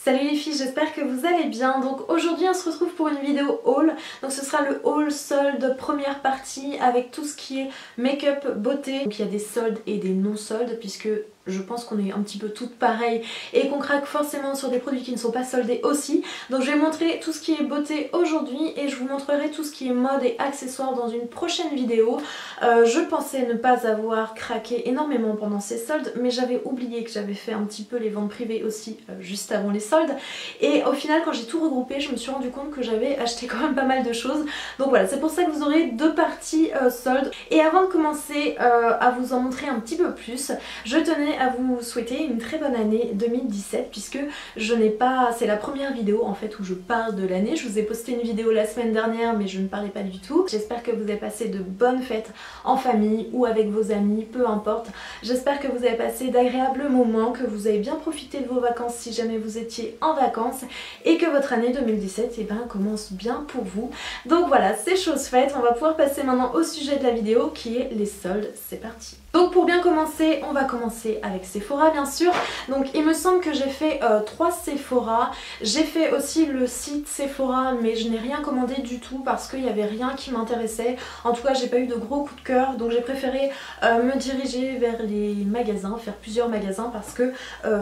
Salut les filles, j'espère que vous allez bien. Donc aujourd'hui on se retrouve pour une vidéo haul. Donc ce sera le haul solde première partie avec tout ce qui est make-up beauté. Donc il y a des soldes et des non soldes puisque je pense qu'on est un petit peu toutes pareilles et qu'on craque forcément sur des produits qui ne sont pas soldés aussi. Donc je vais montrer tout ce qui est beauté aujourd'hui et je vous montrerai tout ce qui est mode et accessoires dans une prochaine vidéo. Je pensais ne pas avoir craqué énormément pendant ces soldes, mais j'avais oublié que j'avais fait un petit peu les ventes privées aussi juste avant les soldes. Et au final quand j'ai tout regroupé, je me suis rendu compte que j'avais acheté quand même pas mal de choses. Donc voilà, c'est pour ça que vous aurez deux parties soldes. Et avant de commencer à vous en montrer un petit peu plus, je tenais à vous souhaiter une très bonne année 2017 puisque je n'ai pas... c'est la première vidéo en fait où je parle de l'année. Je vous ai posté une vidéo la semaine dernière mais je ne parlais pas du tout. J'espère que vous avez passé de bonnes fêtes en famille ou avec vos amis, peu importe. J'espère que vous avez passé d'agréables moments, que vous avez bien profité de vos vacances si jamais vous étiez en vacances et que votre année 2017 commence bien pour vous. Donc voilà, c'est chose faite. On va pouvoir passer maintenant au sujet de la vidéo qui est les soldes. C'est parti. Donc pour bien commencer, on va commencer avec Sephora bien sûr. Donc il me semble que j'ai fait 3 Sephora. J'ai fait aussi le site Sephora mais je n'ai rien commandé du tout parce qu'il n'y avait rien qui m'intéressait. En tout cas j'ai pas eu de gros coup de cœur, donc j'ai préféré me diriger vers les magasins, faire plusieurs magasins parce que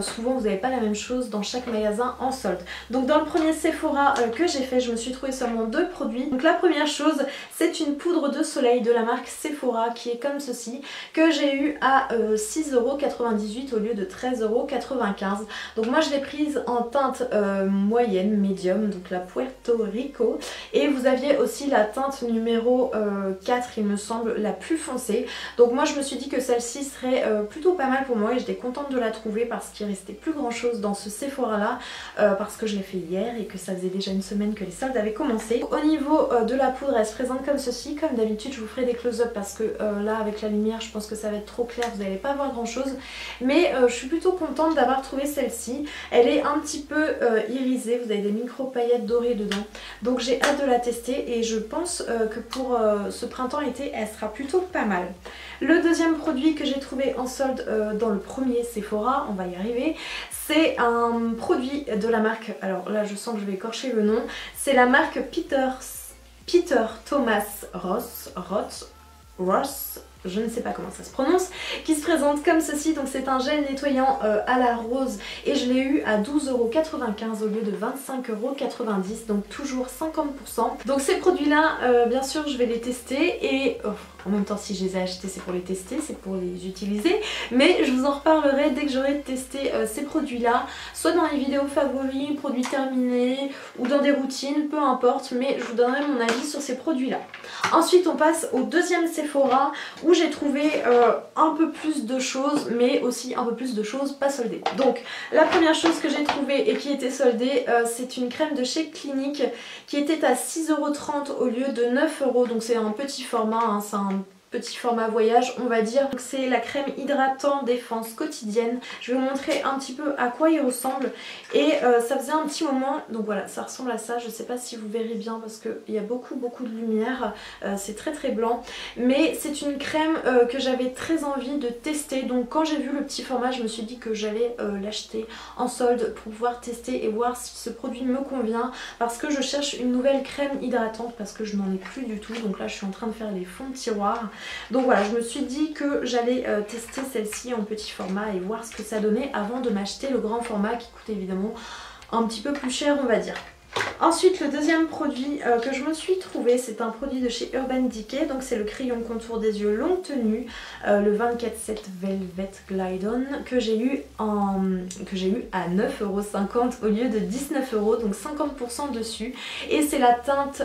souvent vous n'avez pas la même chose dans chaque magasin en solde. Donc dans le premier Sephora que j'ai fait, je me suis trouvé seulement 2 produits. Donc la première chose, c'est une poudre de soleil de la marque Sephora qui est comme ceci, que j'ai eu à 6,98€ au lieu de 13,95€. Donc moi je l'ai prise en teinte moyenne, médium, donc la Puerto Rico. Et vous aviez aussi la teinte numéro 4 il me semble, la plus foncée. Donc moi je me suis dit que celle-ci serait plutôt pas mal pour moi et j'étais contente de la trouver parce qu'il restait plus grand chose dans ce Sephora là, parce que je l'ai fait hier et que ça faisait déjà une semaine que les soldes avaient commencé. Au niveau de la poudre, elle se présente comme ceci. Comme d'habitude je vous ferai des close-up parce que là avec la lumière je pense que ça va être trop clair, vous n'allez pas voir grand chose. Mais je suis plutôt contente d'avoir trouvé celle-ci. Elle est un petit peu irisée, vous avez des micro paillettes dorées dedans. Donc j'ai hâte de la tester et je pense que pour ce printemps-été elle sera plutôt pas mal. Le deuxième produit que j'ai trouvé en solde dans le premier Sephora, on va y arriver, c'est un produit de la marque, alors là je sens que je vais écorcher le nom, c'est la marque Peter Thomas Roth, je ne sais pas comment ça se prononce, qui se présente comme ceci. Donc c'est un gel nettoyant à la rose et je l'ai eu à 12,95€ au lieu de 25,90€, donc toujours 50%. Donc ces produits là bien sûr je vais les tester et en même temps si je les ai achetés c'est pour les tester, c'est pour les utiliser, mais je vous en reparlerai dès que j'aurai testé ces produits là, soit dans les vidéos favoris, produits terminés ou dans des routines, peu importe, mais je vous donnerai mon avis sur ces produits là. Ensuite on passe au deuxième Sephora où j'ai trouvé un peu plus de choses mais aussi un peu plus de choses pas soldées. Donc la première chose que j'ai trouvée et qui était soldée, c'est une crème de chez Clinique qui était à 6,30€ au lieu de 9€, donc c'est un petit format, hein, c'est un petit format voyage on va dire. C'est la crème hydratant défense quotidienne. Je vais vous montrer un petit peu à quoi il ressemble et ça faisait un petit moment, donc voilà ça ressemble à ça. Je sais pas si vous verrez bien parce qu'il y a beaucoup de lumière, c'est très blanc, mais c'est une crème que j'avais très envie de tester. Donc quand j'ai vu le petit format je me suis dit que j'allais l'acheter en solde pour pouvoir tester et voir si ce produit me convient, parce que je cherche une nouvelle crème hydratante parce que je n'en ai plus du tout. Donc là je suis en train de faire les fonds de tiroir. Donc voilà, je me suis dit que j'allais tester celle-ci en petit format et voir ce que ça donnait avant de m'acheter le grand format qui coûte évidemment un petit peu plus cher on va dire. Ensuite le deuxième produit que je me suis trouvé, c'est un produit de chez Urban Decay, donc c'est le crayon contour des yeux longue tenue, le 24/7 Velvet Glide On que j'ai eu à 9,50€ au lieu de 19€, donc 50% dessus, et c'est la teinte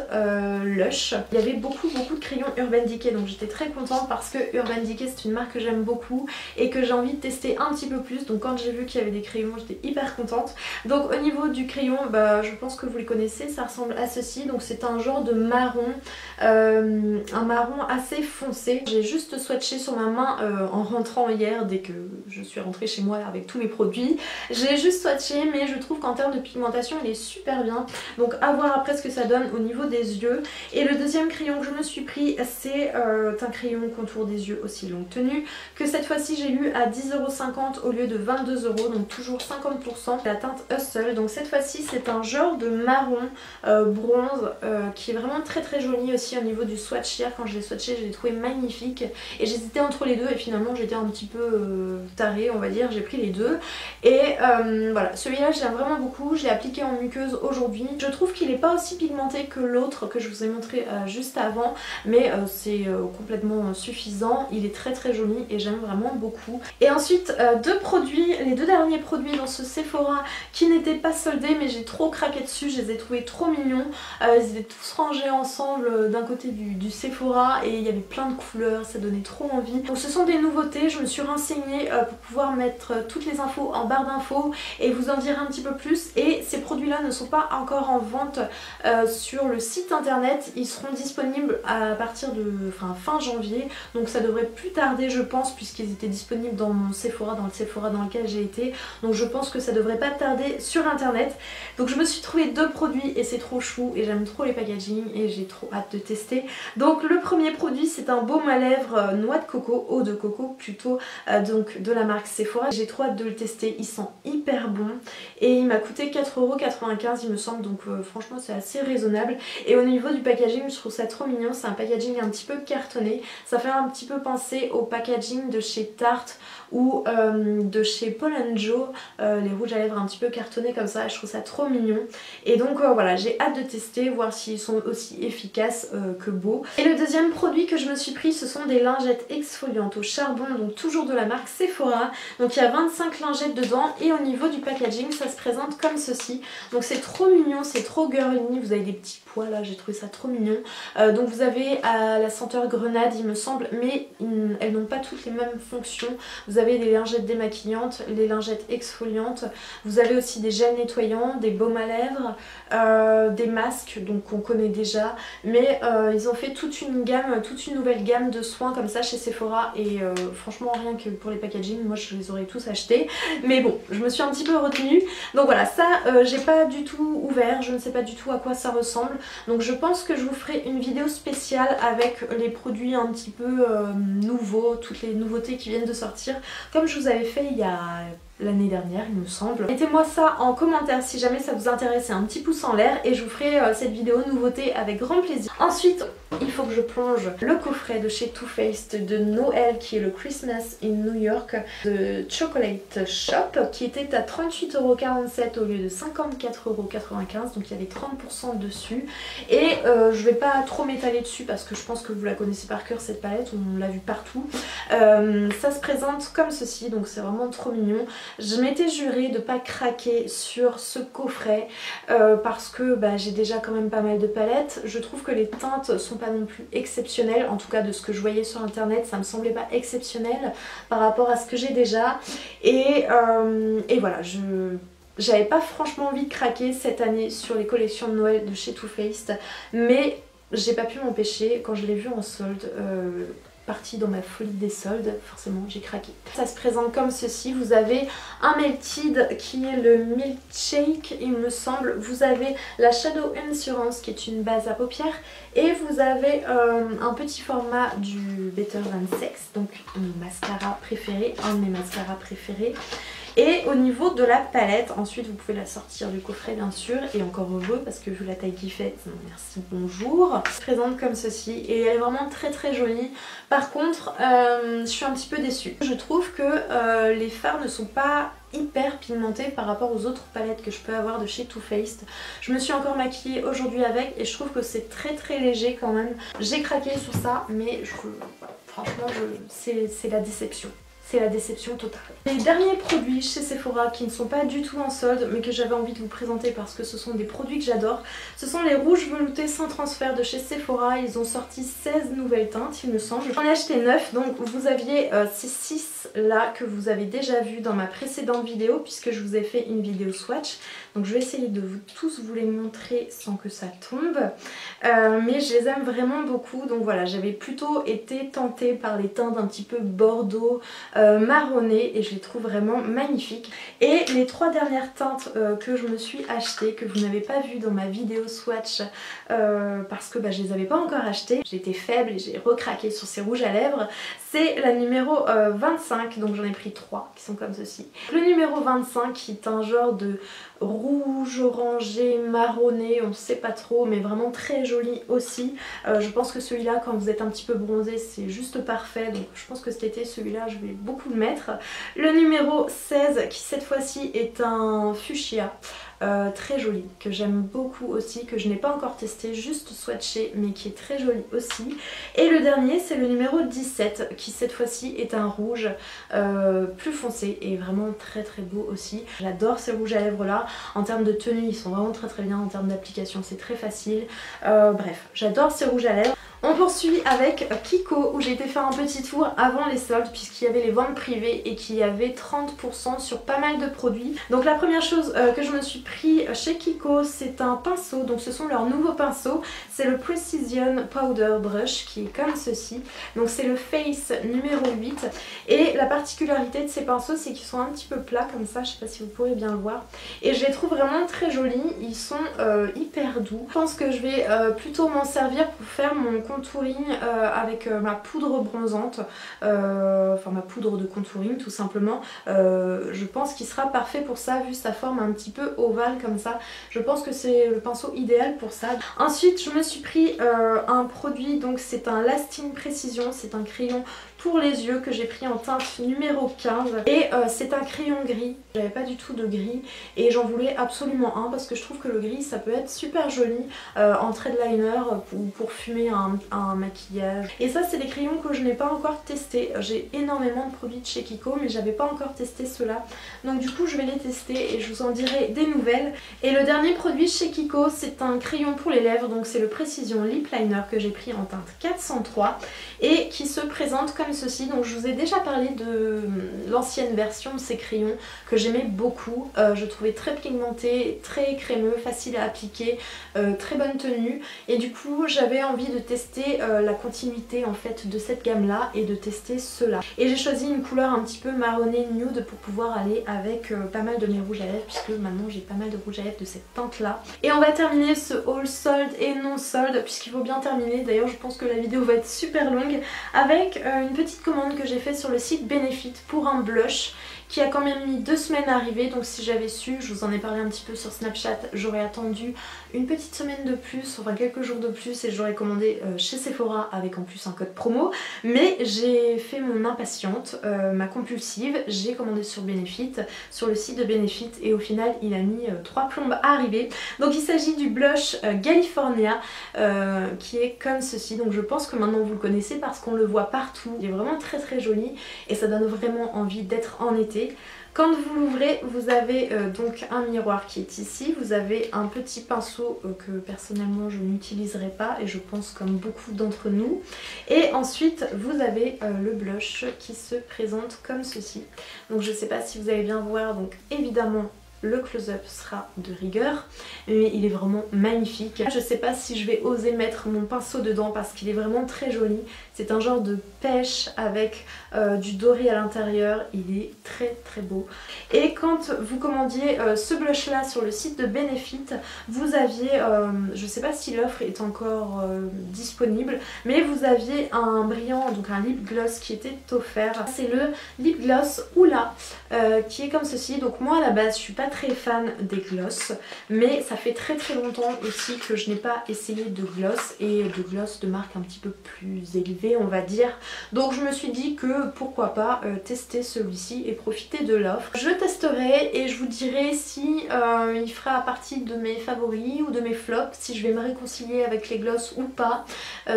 Lush. Il y avait beaucoup de crayons Urban Decay donc j'étais très contente parce que Urban Decay c'est une marque que j'aime beaucoup et que j'ai envie de tester un petit peu plus, donc quand j'ai vu qu'il y avait des crayons j'étais hyper contente. Donc au niveau du crayon, je pense que vous les connaissez connaissez, ça ressemble à ceci. Donc c'est un genre de marron, un marron assez foncé. J'ai juste swatché sur ma main en rentrant hier, dès que je suis rentrée chez moi avec tous mes produits. J'ai juste swatché, mais je trouve qu'en termes de pigmentation il est super bien. Donc à voir après ce que ça donne au niveau des yeux. Et le deuxième crayon que je me suis pris, c'est un crayon contour des yeux aussi longue tenue, que cette fois-ci j'ai eu à 10,50 € au lieu de 22 €, donc toujours 50%, la teinte Hustle. Donc cette fois-ci c'est un genre de marron bronze qui est vraiment très très joli aussi au niveau du swatch. Hier quand je l'ai swatché, je l'ai trouvé magnifique et j'hésitais entre les deux et finalement j'étais un petit peu tarée on va dire, j'ai pris les deux. Et voilà, celui-là j'aime vraiment beaucoup, je l'ai appliqué en muqueuse aujourd'hui. Je trouve qu'il n'est pas aussi pigmenté que l'autre que je vous ai montré juste avant, mais c'est complètement suffisant. Il est très très joli et j'aime vraiment beaucoup. Et ensuite deux produits, les deux derniers produits dans ce Sephora qui n'étaient pas soldés, mais j'ai trop craqué dessus, je les ai trouvés trop mignons. Ils étaient tous rangés ensemble d'un côté du Sephora et il y avait plein de couleurs, ça donnait trop envie. Donc ce sont des nouveautés, je me suis renseignée pour pouvoir mettre toutes les infos en barre d'infos et vous en dire un petit peu plus. Et ces produits là ne sont pas encore en vente sur le site internet, ils seront disponibles à partir de fin janvier, donc ça devrait plus tarder je pense, puisqu'ils étaient disponibles dans mon Sephora, dans le Sephora dans lequel j'ai été, donc je pense que ça devrait pas tarder sur internet. Donc je me suis trouvé deux produits et c'est trop chou et j'aime trop les packaging et j'ai trop hâte de tester. Donc le premier produit c'est un baume à lèvres noix de coco, eau de coco plutôt, donc de la marque Sephora. J'ai trop hâte de le tester, il sent hyper bon et il m'a coûté 4,95 € il me semble, donc franchement c'est assez raisonnable. Et au niveau du packaging je trouve ça trop mignon, c'est un packaging un petit peu cartonné, ça fait un petit peu penser au packaging de chez Tarte ou de chez Paul & Joe, les rouges à lèvres un petit peu cartonnés comme ça, je trouve ça trop mignon. Et donc voilà, j'ai hâte de tester, voir s'ils sont aussi efficaces que beaux. Et le deuxième produit que je me suis pris, ce sont des lingettes exfoliantes au charbon, donc toujours de la marque Sephora. Donc il y a 25 lingettes dedans et au niveau du packaging ça se présente comme ceci. Donc c'est trop mignon, c'est trop girly, vous avez des petits pois là, j'ai trouvé ça trop mignon. Donc vous avez à la senteur grenade il me semble, mais elles n'ont pas toutes les mêmes fonctions. Vous avez des lingettes démaquillantes, les lingettes exfoliantes, vous avez aussi des gels nettoyants, des baumes à lèvres, des masques donc qu'on connaît déjà, mais ils ont fait toute une gamme, toute une nouvelle gamme de soins comme ça chez Sephora et franchement rien que pour les packaging, moi je les aurais tous achetés, mais bon je me suis un petit peu retenue. Donc voilà, ça j'ai pas du tout ouvert, je ne sais pas du tout à quoi ça ressemble, donc je pense que je vous ferai une vidéo spéciale avec les produits un petit peu nouveaux, toutes les nouveautés qui viennent de sortir, comme je vous avais fait il y a l'année dernière il me semble. Mettez-moi ça en commentaire si jamais ça vous intéresse, un petit pouce en l'air et je vous ferai cette vidéo nouveauté avec grand plaisir. Ensuite il faut que je plonge le coffret de chez Too Faced de Noël qui est le Christmas in New York de Chocolate Shop qui était à 38,47 € au lieu de 54,95 €, donc il y avait 30% dessus. Et je vais pas trop m'étaler dessus parce que je pense que vous la connaissez par cœur cette palette, on l'a vue partout. Ça se présente comme ceci, donc c'est vraiment trop mignon. Je m'étais juré de pas craquer sur ce coffret parce que j'ai déjà quand même pas mal de palettes. Je trouve que les teintes sont pas non plus exceptionnelles, en tout cas de ce que je voyais sur internet ça me semblait pas exceptionnel par rapport à ce que j'ai déjà. Et voilà, j'avais pas franchement envie de craquer cette année sur les collections de Noël de chez Too Faced, mais j'ai pas pu m'empêcher quand je l'ai vu en solde. Partie dans ma folie des soldes, forcément j'ai craqué. Ça se présente comme ceci, vous avez un Melted qui est le Milkshake il me semble, vous avez la Shadow Insurance qui est une base à paupières et vous avez un petit format du Better Than Sex, donc mon mascara préféré, un de mes mascaras préférés. Et au niveau de la palette, ensuite vous pouvez la sortir du coffret bien sûr, et encore heureux parce que vu la taille qu'il fait, merci bonjour. Elle se présente comme ceci et elle est vraiment très très jolie. Par contre je suis un petit peu déçue. Je trouve que les fards ne sont pas hyper pigmentés par rapport aux autres palettes que je peux avoir de chez Too Faced. Je me suis encore maquillée aujourd'hui avec et je trouve que c'est très très léger quand même. J'ai craqué sur ça mais franchement c'est la déception. c'est la déception totale. Les derniers produits chez Sephora qui ne sont pas du tout en solde mais que j'avais envie de vous présenter parce que ce sont des produits que j'adore, ce sont les rouges veloutés sans transfert de chez Sephora. Ils ont sorti 16 nouvelles teintes il me semble. J'en ai acheté 9, donc vous aviez ces 6 là que vous avez déjà vu dans ma précédente vidéo puisque je vous ai fait une vidéo swatch. Donc je vais essayer de tous vous les montrer sans que ça tombe. Mais je les aime vraiment beaucoup. Donc voilà, j'avais plutôt été tentée par les teintes un petit peu bordeaux, marronnées, et je les trouve vraiment magnifiques. Et les 3 dernières teintes que je me suis achetées, que vous n'avez pas vu dans ma vidéo swatch parce que je les avais pas encore achetées. J'étais faible et j'ai recraqué sur ces rouges à lèvres. C'est la numéro 25, donc j'en ai pris 3 qui sont comme ceci. Le numéro 25 qui est un genre de rouge, orangé, marronné, on ne sait pas trop, mais vraiment très joli aussi. Je pense que celui-là, quand vous êtes un petit peu bronzé, c'est juste parfait. Donc je pense que cet été, celui-là, je vais beaucoup le mettre. Le numéro 16 qui cette fois-ci est un fuchsia. Très joli, que j'aime beaucoup aussi, que je n'ai pas encore testé, juste swatché, mais qui est très joli aussi. Et le dernier c'est le numéro 17 qui cette fois-ci est un rouge plus foncé et vraiment très très beau aussi. J'adore ces rouges à lèvres là, en termes de tenue ils sont vraiment très très bien, en termes d'application c'est très facile. Bref, j'adore ces rouges à lèvres. On poursuit avec Kiko où j'ai été faire un petit tour avant les soldes puisqu'il y avait les ventes privées et qu'il y avait 30% sur pas mal de produits. Donc la première chose que je me suis pris chez Kiko, c'est un pinceau. Donc ce sont leurs nouveaux pinceaux. C'est le Precision Powder Brush qui est comme ceci. Donc c'est le Face numéro 8. Et la particularité de ces pinceaux, c'est qu'ils sont un petit peu plats comme ça. Je sais pas si vous pourrez bien le voir. Et je les trouve vraiment très jolis. Ils sont hyper doux. Je pense que je vais plutôt m'en servir pour faire mon contouring avec ma poudre bronzante, enfin ma poudre de contouring tout simplement. Je pense qu'il sera parfait pour ça vu sa forme un petit peu ovale comme ça. Je pense que c'est le pinceau idéal pour ça. Ensuite je me suis pris un produit, donc c'est un Lasting Precision, c'est un crayon pour les yeux que j'ai pris en teinte numéro 15 et c'est un crayon gris. J'avais pas du tout de gris et j'en voulais absolument un parce que je trouve que le gris ça peut être super joli en trait de liner pour fumer un maquillage. Et ça c'est des crayons que je n'ai pas encore testé. J'ai énormément de produits de chez Kiko mais j'avais pas encore testé ceux-là, donc du coup je vais les tester et je vous en dirai des nouvelles. Et le dernier produit chez Kiko c'est un crayon pour les lèvres, donc c'est le Precision Lip Liner que j'ai pris en teinte 403 et qui se présente comme ceci. Donc je vous ai déjà parlé de l'ancienne version de ces crayons que j'aimais beaucoup. Je trouvais très pigmenté, très crémeux, facile à appliquer, très bonne tenue, et du coup j'avais envie de tester la continuité en fait de cette gamme là et de tester ceux-là. Et j'ai choisi une couleur un petit peu marronné nude pour pouvoir aller avec pas mal de mes rouges à lèvres puisque maintenant j'ai pas mal de rouges à lèvres de cette teinte là. Et on va terminer ce haul sold et non sold puisqu'il faut bien terminer. D'ailleurs je pense que la vidéo va être super longue avec une petite commande que j'ai fait sur le site Benefit pour un blush qui a quand même mis 2 semaines à arriver. Donc si j'avais su, je vous en ai parlé un petit peu sur Snapchat, j'aurais attendu une petite semaine de plus, enfin quelques jours de plus, et j'aurais commandé chez Sephora avec en plus un code promo. Mais j'ai fait mon impatiente, ma compulsive, j'ai commandé sur Benefit, sur le site de Benefit, et au final il a mis 3 plombes à arriver. Donc il s'agit du blush California qui est comme ceci. Donc je pense que maintenant vous le connaissez parce qu'on le voit partout. Il est vraiment très très joli et ça donne vraiment envie d'être en été. Quand vous l'ouvrez, vous avez donc un miroir qui est ici, vous avez un petit pinceau que personnellement je n'utiliserai pas et je pense comme beaucoup d'entre nous. Et ensuite vous avez le blush qui se présente comme ceci. Donc je ne sais pas si vous allez bien voir, donc évidemment le close-up sera de rigueur, mais il est vraiment magnifique. Je sais pas si je vais oser mettre mon pinceau dedans parce qu'il est vraiment très joli. C'est un genre de pêche avec du doré à l'intérieur. Il est très très beau. Et quand vous commandiez ce blush là sur le site de Benefit, vous aviez, je sais pas si l'offre est encore disponible, mais vous aviez un brillant, donc un lip gloss qui était offert. C'est le lip gloss Oula qui est comme ceci. Donc moi à la base je suis pas très fan des gloss, mais ça fait très longtemps aussi que je n'ai pas essayé de gloss, et de gloss de marque un petit peu plus élevée on va dire. Donc je me suis dit que pourquoi pas tester celui-ci et profiter de l'offre. Je testerai et je vous dirai si il fera partie de mes favoris ou de mes flops, si je vais me réconcilier avec les gloss ou pas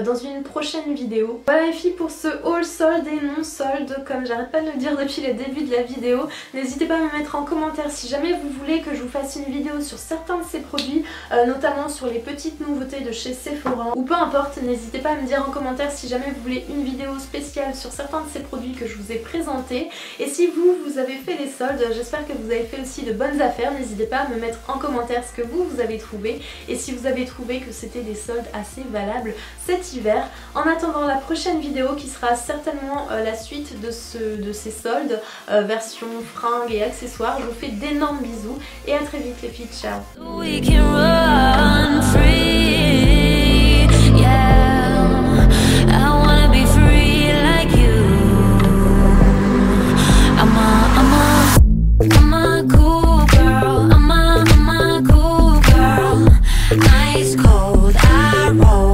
dans une prochaine vidéo. Voilà les filles pour ce haul solde et non solde, comme j'arrête pas de le dire depuis le début de la vidéo. N'hésitez pas à me mettre en commentaire si jamais vous voulez que je vous fasse une vidéo sur certains de ces produits, notamment sur les petites nouveautés de chez Sephora, ou peu importe, n'hésitez pas à me dire en commentaire si jamais vous voulez une vidéo spéciale sur certains de ces produits que je vous ai présentés. Et si vous avez fait les soldes, j'espère que vous avez fait aussi de bonnes affaires, n'hésitez pas à me mettre en commentaire ce que vous avez trouvé et si vous avez trouvé que c'était des soldes assez valables cet hiver. En attendant la prochaine vidéo qui sera certainement la suite de ces soldes, version fringues et accessoires, je vous fais d'énormes bisous et à très vite les filles, ciao. Ice cold, I roll.